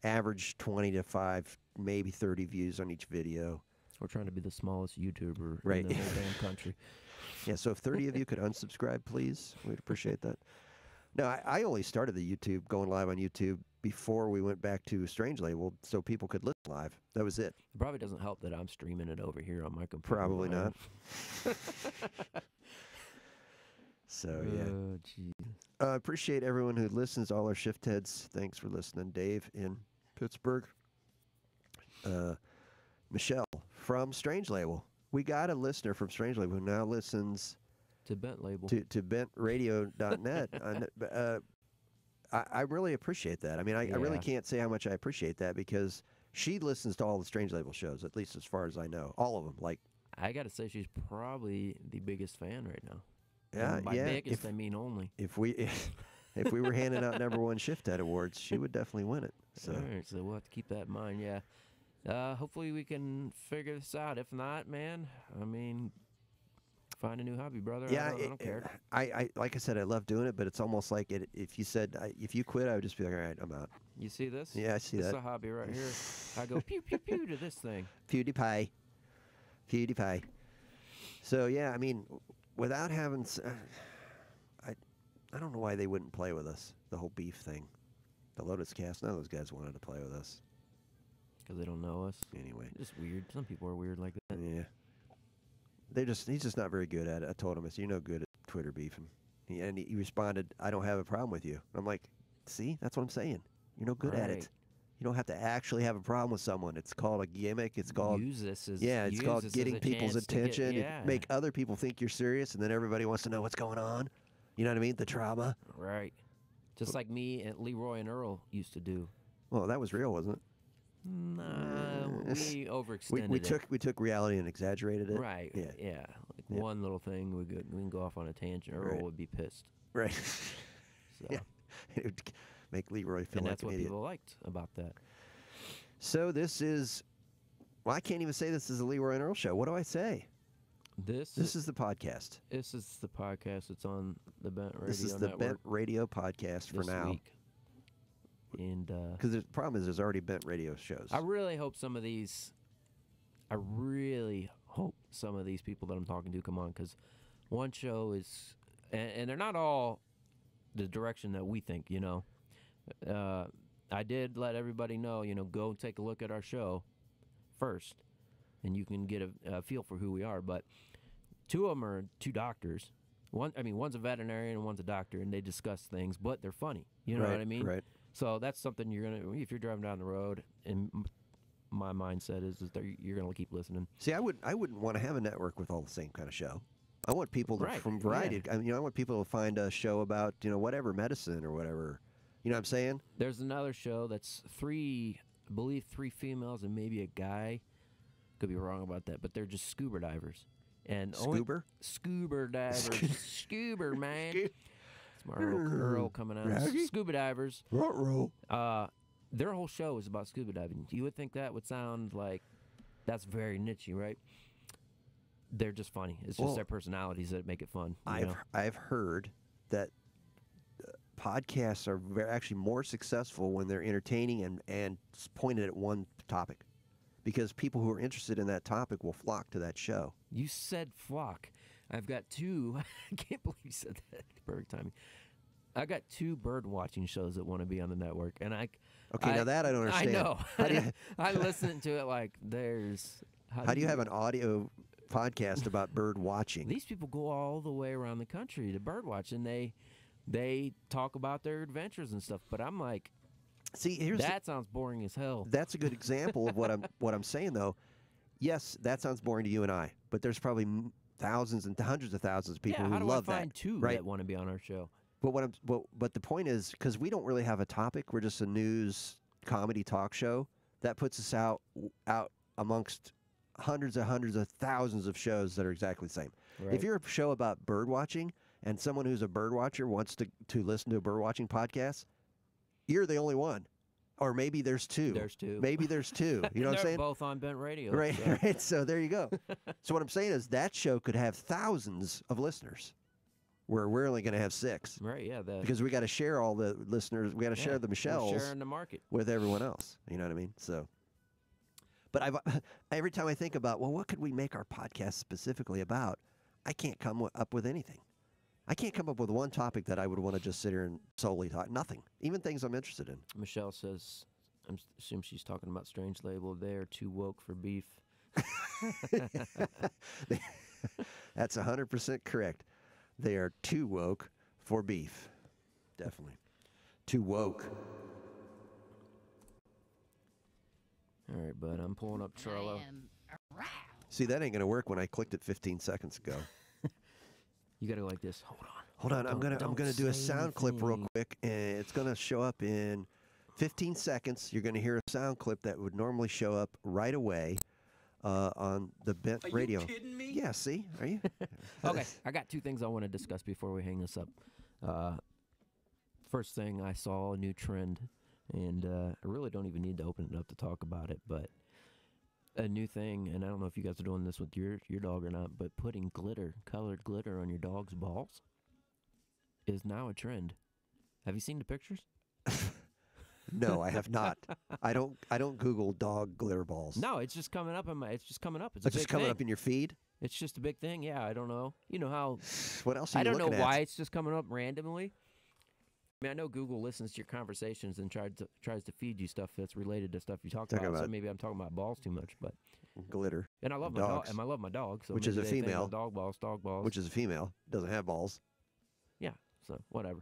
average 20 to 5, maybe 30 views on each video. We're trying to be the smallest YouTuber Right. in the whole damn country. Yeah, so if 30 of you could unsubscribe, please, we'd appreciate that. No, I only started the YouTube, going live on YouTube, before we went back to Strange Label, so people could listen live. That was it. It probably doesn't help that I'm streaming it over here on my computer. Probably behind. not. So, yeah. Oh, jeez. Appreciate everyone who listens, all our shift heads. Thanks for listening. Dave in Pittsburgh. Michelle from Strange Label. We got a listener from Strange Label who now listens To Bent Label. to bentradio.net. I really appreciate that. I mean, I really Yeah. can't say how much I appreciate that, because she listens to all the Strange Label shows, at least as far as I know. All of them. Like, I got to say, she's probably the biggest fan right now. yeah, And by yeah. biggest, I mean only. If we were handing out #1 shift head awards, she would definitely win it. So All right, so we'll have to keep that in mind, yeah. Hopefully we can figure this out. If not, man, I mean, find a new hobby, brother. yeah, I don't care. I like I said, I love doing it, but it's almost like if you said if you quit, I would just be like, all right, I'm out. You see this? Yeah, I see This is that. a hobby right here. I go pew, pew, pew to this thing. PewDiePie. So yeah, I mean, without having, I don't know why they wouldn't play with us. The whole beef thing, the Lotus Cast. None of those guys wanted to play with us. Because they don't know us. Anyway, Just weird. Some people are weird like that. yeah, he's just not very good at it. I told him, I said, you're no good at Twitter beefing. He responded, I don't have a problem with you. I'm like, see, that's what I'm saying. You're no good at it. Right. You don't have to actually have a problem with someone. It's called a gimmick. It's called Use this as it's use called this as getting a people's chance to get- attention. yeah. Make other people think you're serious, and then everybody wants to know what's going on. You know what I mean? The drama. Right. Just like me and Leroy and Earl used to do. Well, that was real, wasn't it? Nah, Yes. we overextended We took reality and exaggerated it. Right. Yeah. Yeah. Like Yeah. one little thing, we can go off on a tangent. Earl Right. would be pissed. Right. So. Yeah. It would make Leroy feel And like that's an what idiot. people liked about that. So this is. Well, I can't even say this is a Leroy and Earl show. What do I say? This This is the podcast. is the podcast. It's on the Bent Radio This is the Network Bent Radio podcast for this now. week. And Because the problem is there's already Bent Radio shows. I really hope some of these. I really hope some of these people that I'm talking to come on, because one show is, and they're not all the direction that we think. I did let everybody know. Go take a look at our show first, and you can get a feel for who we are. But two of them are two doctors. One's a veterinarian and one's a doctor, and they discuss things, but they're funny. You know Right, what I mean? Right. So that's something if you're driving down the road, and my mindset is that you're gonna keep listening. See, I wouldn't want to have a network with all the same kind of show. I want people Right, from variety. yeah. I want people to find a show about whatever medicine or whatever. You know what I'm saying? There's another show that's I believe three females and maybe a guy. Could be wrong about that, but they're just scuba divers. And scuba divers, scuba man. It's my Earl coming out. Raggy? Scuba divers. Ruh-roh. Their whole show is about scuba diving. You would think that would sound like that's very niche-y, right? They're just funny. It's just Well, their personalities that make it fun. you know? I've heard that podcasts are actually more successful when they're entertaining and pointed at one topic, because people who are interested in that topic will flock to that show. You said flock. I've got two. I can't believe you said that. Perfect timing. I got two bird watching shows that want to be on the network, and now that I don't understand. I know. How do you, I listen to it like there's. how do you have an audio podcast about bird watching? These people go all the way around the country to bird watch, and they talk about their adventures and stuff. But I'm like, See, that sounds boring as hell. that's a good example of what I'm saying though. Yes, that sounds boring to you and I, but there's probably thousands and hundreds of thousands of people how who do love I find that. two right? that want to be on our show? But the point is, because we don't really have a topic, we're just a news comedy talk show that puts us out amongst hundreds of thousands of shows that are exactly the same. Right. If you're a show about bird watching and someone who's a bird watcher wants to listen to a bird watching podcast, you're the only one. Or maybe there's two. There's two. Maybe there's two. You know what I'm They're saying? both on Bent Radio. Right, so. right. So there you go. So what I'm saying is that show could have thousands of listeners, where we're only going to have 6. Right, yeah. Because we got to share all the listeners. We got to share the we're Michelles sharing the market. with everyone else. You know what I mean? So, but every time I think about, well, what could we make our podcast specifically about? I can't come up with anything. I can't come up with one topic that I would want to just sit here and solely talk. Nothing. Even things I'm interested in. Michelle says, I assume she's talking about Strange Label. They're too woke for beef. That's 100% correct. They are too woke for beef. Definitely. Too woke. All right, bud. I'm pulling up Trello. See, that ain't going to work when I clicked it 15 seconds ago. You got to go like this. Hold on. Hold on. I'm Don't gonna do a say sound clip real anything. quick, and it's going to show up in 15 seconds. You're going to hear a sound clip that would normally show up right away on the Bent Radio. Are you kidding me? Yeah, see? Are you? Okay, I got 2 things I want to discuss before we hang this up. First thing, I saw a new trend, and I really don't even need to open it up to talk about it, but a new thing, and I don't know if you guys are doing this with your dog or not, but putting colored glitter on your dog's balls is now a trend. Have you seen the pictures? No, I have not. I don't Google dog glitter balls. No, it's just coming up. It's just coming up. It's It's a just big coming thing. up in your feed. It's just a big thing. Yeah, I don't know. You know how What else are you I don't know looking at? why it's just coming up randomly. I mean, I know Google listens to your conversations and tries to feed you stuff that's related to stuff you talk Talking about. So about- maybe I'm talking about balls too much, but Glitter, and I love my dog, dogs. and I love my dog. So Which is maybe a they think female. Dog balls. which is a female, doesn't have balls. Yeah. So whatever.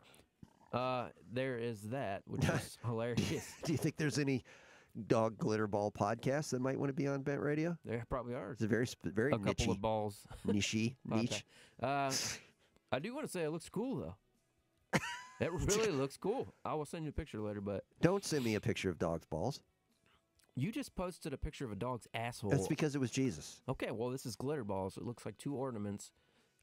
There is that, which is hilarious. Do you think there's any dog glitter ball podcasts that might want to be on Bent Radio? There probably are It's a very very a couple niche. of balls. Niche. Niche. I do want to say it looks cool though. It really looks cool. I will send you a picture later, but Don't send me a picture of dog's balls. you just posted a picture of a dog's asshole. That's because it was Jesus. Okay, well, this is glitter balls. It looks like 2 ornaments.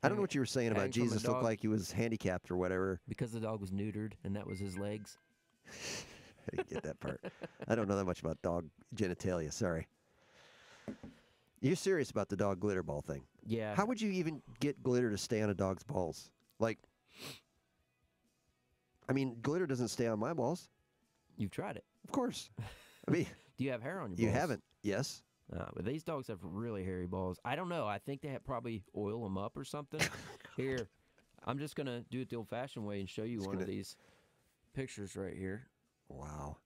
I don't know what you were saying about hanging from a Jesus. Looked dog. like he was handicapped or whatever. Because the dog was neutered, and that was his legs. I didn't get that part. I don't know that much about dog genitalia. Sorry. You're serious about the dog glitter ball thing? Yeah. How would you even get glitter to stay on a dog's balls? Like, I mean, glitter doesn't stay on my balls. You've tried it. Of course. I mean, Do you have hair on your balls? you haven't. Yes. But these dogs have really hairy balls. I don't know. I think they probably oil them up or something. Here, I'm just going to do it the old-fashioned way and show you one of these pictures right here. Wow.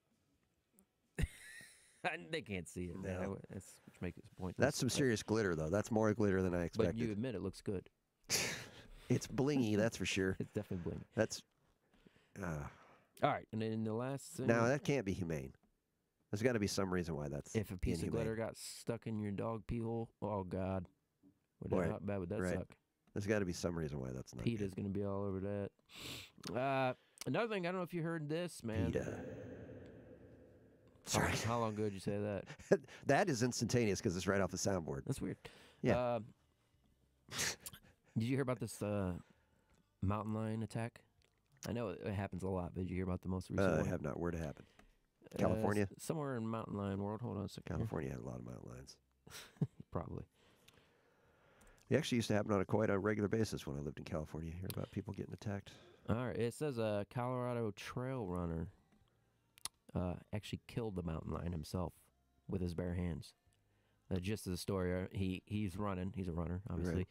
They can't see it. No. Now. Which makes it pointless. That's some serious glitter, though. That's more glitter than I But expected. you admit it looks good. It's blingy, that's for sure. It's definitely blingy. That's. All right, and then the last thing. Now, that can't be humane. There's got to be some reason why that's if a piece of inhumane. glitter got stuck in your dog pee hole, oh God, Right, how bad would that right. suck? There's got to be some reason why that's not. PETA's going to be all over that. Another thing, I don't know if you heard this, man. PETA. Sorry. How long ago did you say that? That is instantaneous because it's right off the soundboard. That's weird. Yeah. Did you hear about this mountain lion attack? I know it happens a lot, but did you hear about the most recent I one? have not. Where'd it happen? California? Somewhere in mountain lion world. Hold on a second. here. California had a lot of mountain lions. Probably. It actually used to happen on quite a regular basis when I lived in California. You hear about people getting attacked. All right. It says a Colorado trail runner actually killed the mountain lion himself with his bare hands. Just as a story, he's running. He's a runner, obviously.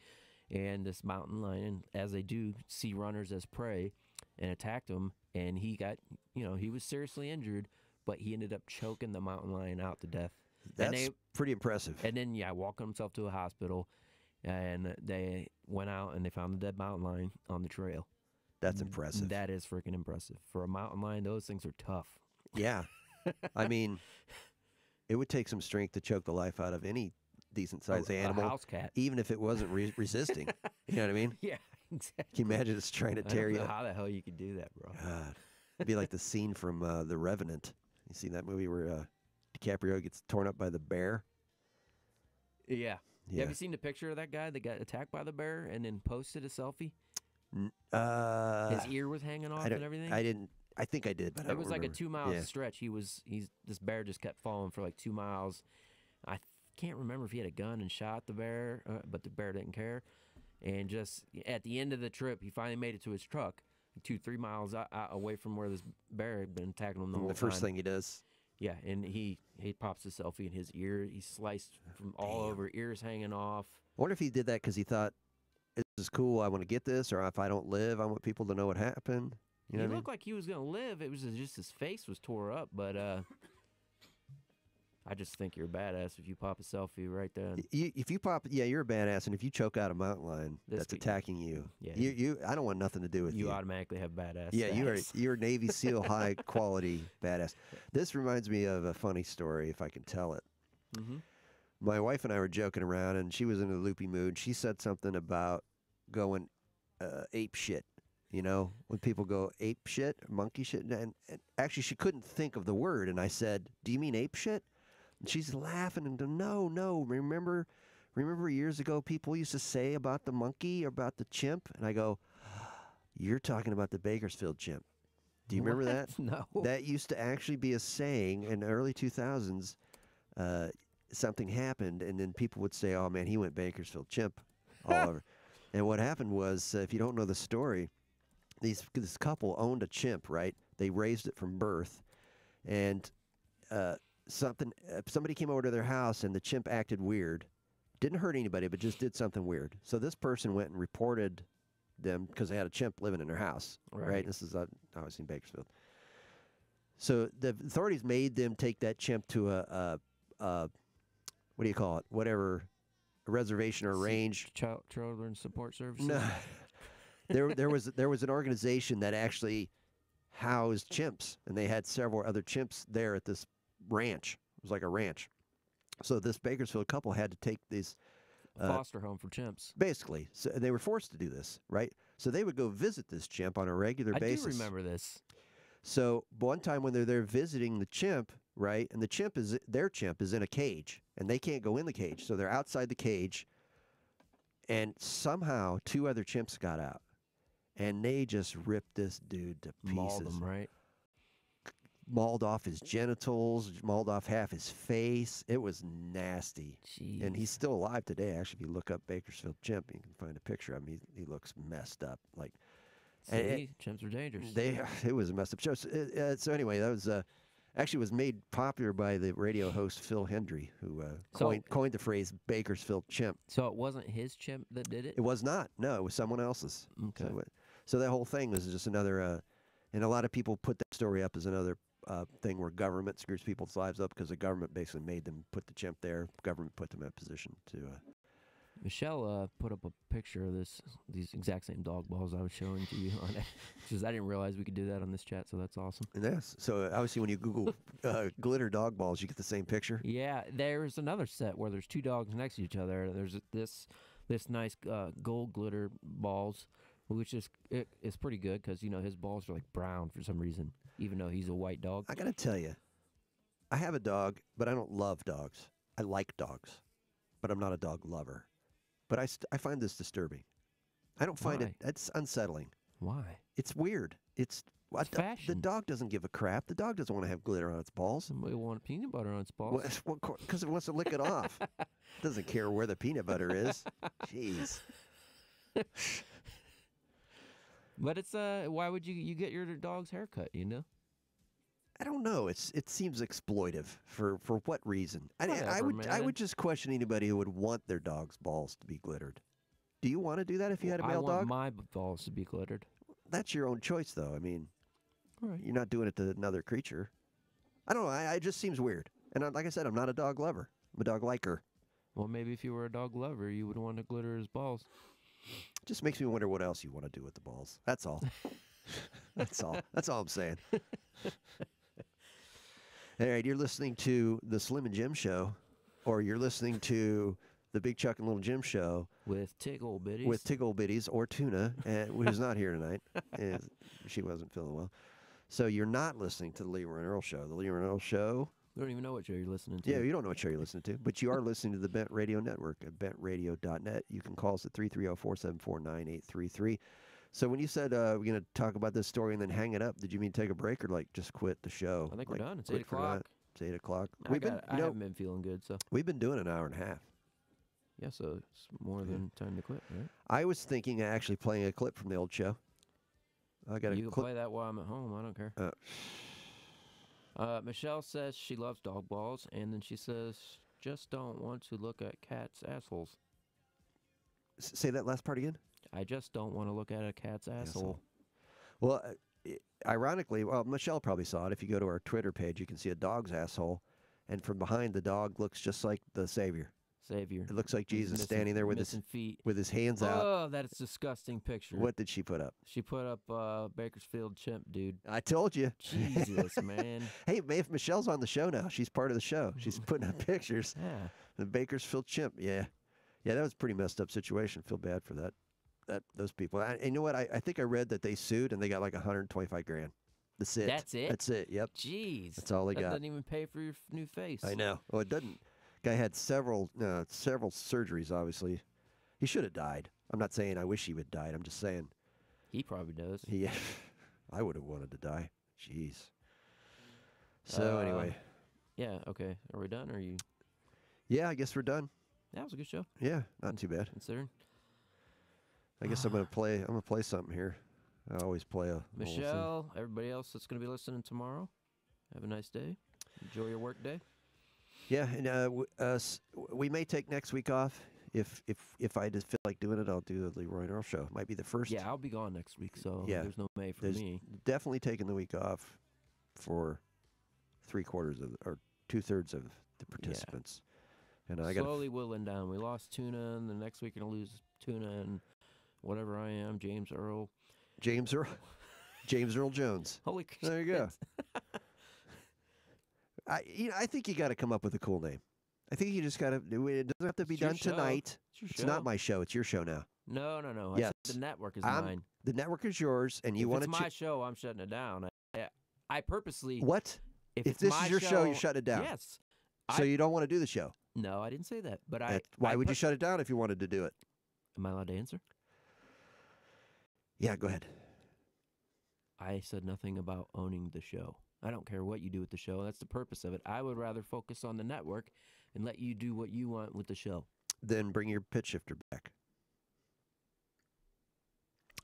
Right. And this mountain lion, as they do, see runners as prey and attacked him. And he got, he was seriously injured, but he ended up choking the mountain lion out to death. That's pretty impressive. And then, walking himself to a hospital. And they went out and they found the dead mountain lion on the trail. That's impressive. That is freaking impressive. For a mountain lion, those things are tough. Yeah. I mean, it would take some strength to choke the life out of any decent-sized animal, A house cat. even if it wasn't resisting. You know what I mean? Yeah, exactly. Can you imagine it's trying to I tear don't you know up? how the hell you could do that, bro. God. It'd be like the scene from The Revenant. You seen that movie where DiCaprio gets torn up by the bear? Yeah. Yeah. Have you seen the picture of that guy that got attacked by the bear and then posted a selfie? His ear was hanging off and everything. I didn't. I think I did, but I It don't was like a remember. 2-mile stretch. This bear just kept following for like 2 miles. I can't remember if he had a gun and shot the bear, but the bear didn't care. And just at the end of the trip, he finally made it to his truck, 2-3 miles away from where this bear had been attacking him the whole time. The first thing he does. Yeah, and he pops a selfie in his ear. He's sliced from all over, ears hanging off. I wonder if he did that because he thought, this is cool, I want to get this, or if I don't live, I want people to know what happened. You know He what I mean? looked like he was going to live. It was just his face was tore up, but I just think you're a badass if you pop a selfie right there. If you pop, you're a badass, and if you choke out a mountain lion that's attacking you, I don't want nothing to do with you. You automatically have badass. Yeah, status. you're a Navy SEAL high quality badass. This reminds me of a funny story, if I can tell it. Mm-hmm. My wife and I were joking around, and she was in a loopy mood. She said something about going ape shit. You know, when people go ape shit, monkey shit, and actually she couldn't think of the word. And I said, "Do you mean ape shit?" And she's laughing and no. Remember years ago people used to say about the monkey or about the chimp? And I go, "You're talking about the Bakersfield chimp. Do you remember that? No. That used to actually be a saying in the early 2000s. Something happened, and then people would say, "Oh man, he went Bakersfield chimp all over." And what happened was, if you don't know the story, this couple owned a chimp, right? They raised it from birth, and somebody came over to their house, and the chimp acted weird. Didn't hurt anybody, but just did something weird. So this person went and reported them because they had a chimp living in their house, right? This is obviously in Bakersfield. So the authorities made them take that chimp to a what do you call it? Whatever, a reservation or range. Children's Support Services? No. There was an organization that actually housed chimps, and they had several other chimps there at this ranch. It was like a ranch. So this Bakersfield couple had to take these foster home for chimps. Basically, so they were forced to do this, right? So they would go visit this chimp on a regular basis. I do remember this. So one time when they're there visiting the chimp, right, and their chimp is in a cage, and they can't go in the cage, so they're outside the cage, and somehow 2 other chimps got out, and they just ripped this dude to pieces. Mauled him, right? Mauled off his genitals, mauled off half his face. It was nasty. Jeez. And he's still alive today. Actually, if you look up Bakersfield chimp, you can find a picture of him. He looks messed up. Like, chimps are dangerous. It was a messed up show. So anyway, that was actually was made popular by the radio host Phil Hendry, who coined the phrase Bakersfield chimp. So it wasn't his chimp that did it? It was not. No, it was someone else's. Okay. So that whole thing was just another, and a lot of people put that story up as another thing where government screws people's lives up because the government basically made them put the chimp there. Government put them in a position to. Michelle put up a picture of these exact same dog balls I was showing to you on it. Because I didn't realize we could do that on this chat, so that's awesome. Yes. So obviously when you Google glitter dog balls, you get the same picture. Yeah, there's another set where there's 2 dogs next to each other. There's this nice gold glitter balls, which is pretty good because his balls are like brown for some reason, even though he's a white dog. I gotta tell you, I have a dog, but I don't love dogs. I like dogs, but I'm not a dog lover. But I find this disturbing. I don't find it. It's unsettling. Why? It's weird. It's fashion. The dog doesn't give a crap. The dog doesn't want to have glitter on its balls. Somebody want peanut butter on its balls. Because it wants to lick it off. It doesn't care where the peanut butter is. Jeez. But it's why would you get your dog's haircut? I don't know. It seems exploitive for what reason? I would just question anybody who would want their dog's balls to be glittered. Do you want to do that if you had a male dog? I want my balls to be glittered. That's your own choice, though. I mean, right. You're not doing it to another creature. I don't know. It just seems weird. And like I said, I'm not a dog lover. I'm a dog liker. Well, maybe if you were a dog lover, you would want to glitter his balls. It just makes me wonder what else you want to do with the balls. That's all. That's all. That's all I'm saying. All right, you're listening to the Slim and Jim Show, or you're listening to the Big Chuck and Little Jim Show with Tickle Bitties. With Tickle Bitties or Tuna, who's not here tonight. She wasn't feeling well. So you're not listening to the Leroy Earl Show. The Leroy Earl Show We don't even know what show you're listening to. Yeah, you don't know what show you're listening to, but you are listening to the Bent Radio Network at bentradio.net. You can call us at 330-474-9833. So when you said we're going to talk about this story and then hang it up, did you mean take a break or like just quit the show? I think we're done. It's quit 8 for o'clock. that? It's 8 o'clock. I haven't been feeling good, so. We've been doing an hour and a half. Yeah, so it's more than time to quit, right? I was thinking of actually playing a clip from the old show. I got You can play that while I'm at home. I don't care. Michelle says she loves dog balls, and then she says, just don't want to look at cats' assholes. Say that last part again? I just don't want to look at a cat's asshole. Well, ironically, Michelle probably saw it. If you go to our Twitter page, you can see a dog's asshole, and from behind the dog looks just like the Savior. Savior. It looks like Jesus standing there with his feet, with his hands out. Oh, that is a disgusting picture. What did she put up? She put up Bakersfield chimp, dude. I told you. Jesus, man. Hey, if Michelle's on the show now, she's part of the show. She's putting up pictures. Yeah. The Bakersfield chimp. Yeah, that was a pretty messed up situation. Feel bad for those people. And you know what? I think I read that they sued and they got like $125,000. That's it. That's it. That's it. Yep. Jeez. That's all they got. That doesn't even pay for your new face. I know. Well, it doesn't. Guy had several surgeries. Obviously, he should have died. I'm not saying I wish he would died. I'm just saying he probably does. Yeah, I would have wanted to die. Jeez. So anyway. Yeah. Okay. Are we done? Or are you? Yeah, I guess we're done. That was a good show. Yeah, not too bad. Considering. I guess I'm gonna play something here. I always play a Michelle. Everybody else that's gonna be listening tomorrow. Have a nice day. Enjoy your work day. Yeah, and we may take next week off. If I just feel like doing it, I'll do the Leroy Earl Show. Might be the first. Yeah, I'll be gone next week, so there's no May for me. Definitely taking the week off for 3/4 or 2/3 of the participants. Yeah. And I got slowly whittling down. We lost Tuna, and the next week we're gonna lose Tuna and whatever I am, James Earl Jones. Holy shit. There you go. I think you got to come up with a cool name. I think you just got to do it. It doesn't have to be done tonight. It's not my show. It's your show now. No. Yes. The network is mine. The network is yours, and you want to. If it's my show, I'm shutting it down. I purposely. What? If this is your show, you shut it down. Yes. So you don't want to do the show? No, I didn't say that. But why would you shut it down if you wanted to do it? Am I allowed to answer? Yeah, go ahead. I said nothing about owning the show. I don't care what you do with the show. That's the purpose of it. I would rather focus on the network and let you do what you want with the show. Then bring your pitch shifter back.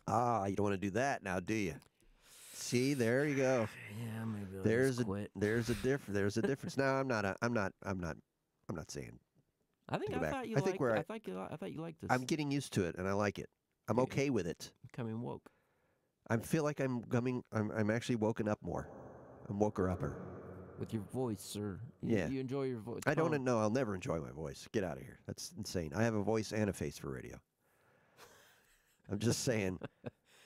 You don't want to do that now, do you? See, there you go. Yeah, maybe I'll there's just quit. There's a difference. No, I'm not saying. I thought you liked this. I'm getting used to it, and I like it. I'm okay with it. Becoming woke. I feel like I'm actually woken up more. I'm woker-upper. With your voice, sir. Yeah. You enjoy your voice. I don't know. I'll never enjoy my voice. Get out of here. That's insane. I have a voice and a face for radio. I'm just saying.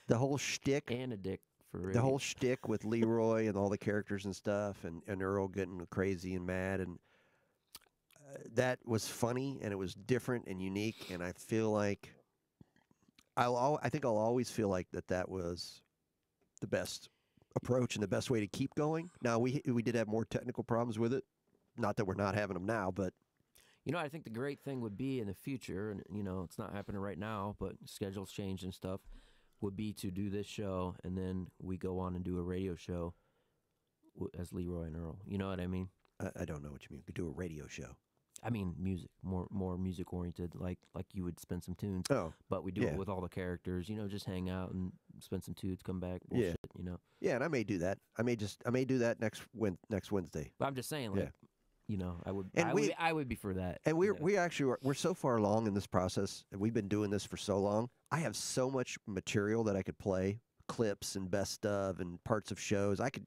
The whole shtick. And a dick for radio. The whole shtick with Leroy and all the characters and stuff, and Earl getting crazy and mad, and that was funny, and it was different and unique, and I feel like I think I'll always feel like that was the best approach and the best way to keep going. Now, we did have more technical problems with it. Not that we're not having them now, but... I think the great thing would be in the future, and, it's not happening right now, but schedules change and stuff, would be to do this show, and then we go on and do a radio show as Leroy and Earl. You know what I mean? I don't know what you mean. We could do a radio show. I mean, music, more music oriented, like you would spin some tunes. Oh, but we do it with all the characters. Just hang out and spin some tunes, come back, bullshit. Yeah, and I may do that. I may do that next Wednesday. But I'm just saying, I would be for that. And we're so far along in this process, and we've been doing this for so long. I have so much material that I could play, clips and best of and parts of shows. I could.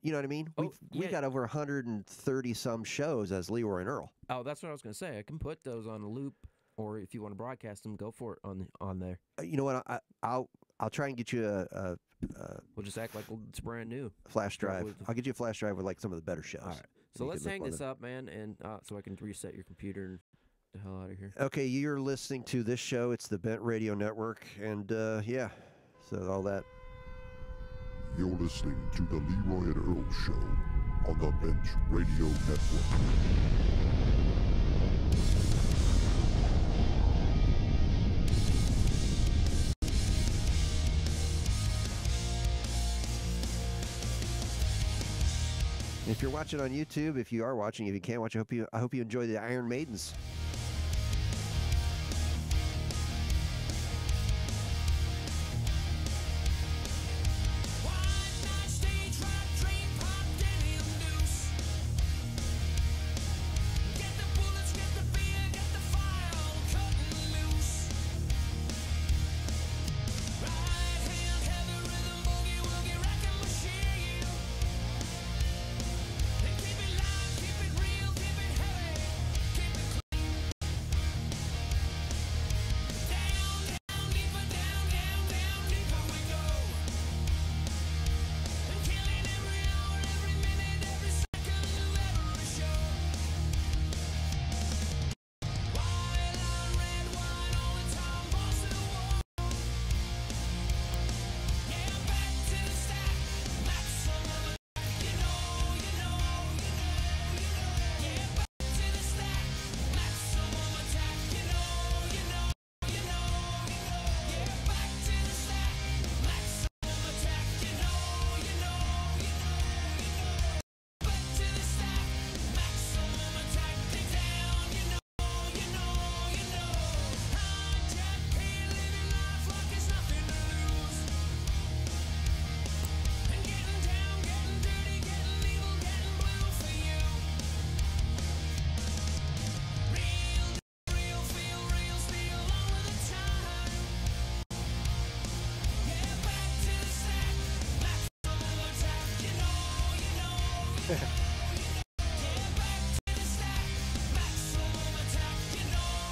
You know what I mean? We got over 130 some shows as Leroy and Earl. Oh, that's what I was going to say. I can put those on a loop, or if you want to broadcast them, go for it on there. You know what? I'll try and get you a we'll just act like it's brand new. Flash drive. I'll get you a flash drive with like some of the better shows. All right. So let's hang this up, man, and so I can reset your computer and get the hell out of here. Okay, you're listening to this show. It's the Bent Radio Network, and so all that. You're listening to the Leroy and Earl Show on the Bench Radio Network. If you're watching on YouTube, if you are watching, if you can't watch, I hope you enjoy the Iron Maidens.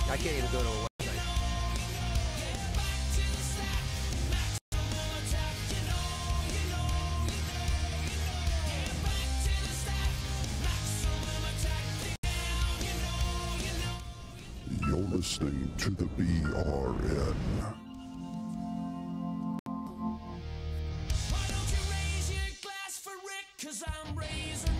I can't even go to a website. You're listening to the BRN. Why don't you raise your glass for Rick? 'Cause I'm raising